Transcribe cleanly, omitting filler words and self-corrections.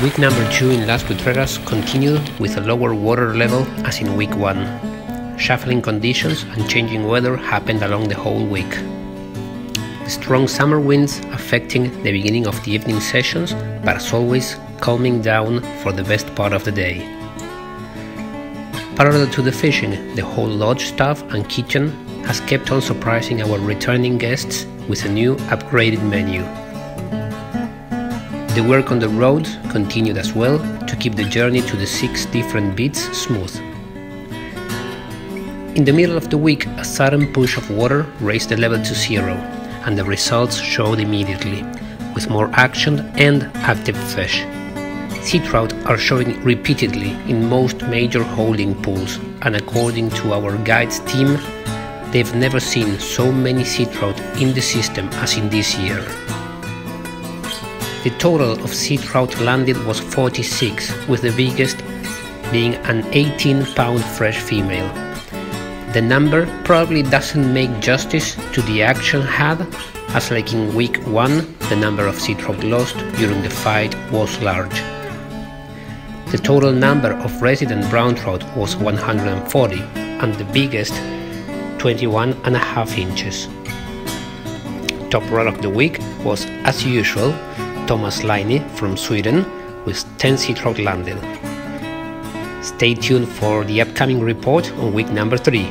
Week number 2 in Las Buitreras continued with a lower water level as in week 1. Shuffling conditions and changing weather happened along the whole week. Strong summer winds affecting the beginning of the evening sessions, but as always calming down for the best part of the day. Parallel to the fishing, the whole lodge staff and kitchen has kept on surprising our returning guests with a new upgraded menu. The work on the road continued as well to keep the journey to the 6 different beats smooth. In the middle of the week, a sudden push of water raised the level to 0, and the results showed immediately, with more action and active fish. Sea trout are showing repeatedly in most major holding pools, and according to our guides team, they've never seen so many sea trout in the system as in this year. The total of sea trout landed was 46, with the biggest being an 18-pound fresh female. The number probably doesn't make justice to the action had, as like in week 1, the number of sea trout lost during the fight was large. The total number of resident brown trout was 140, and the biggest 21.5 inches. Top rod of the week was, as usual, Thomas Line from Sweden with 10 sea trout landed. Stay tuned for the upcoming report on week number 3.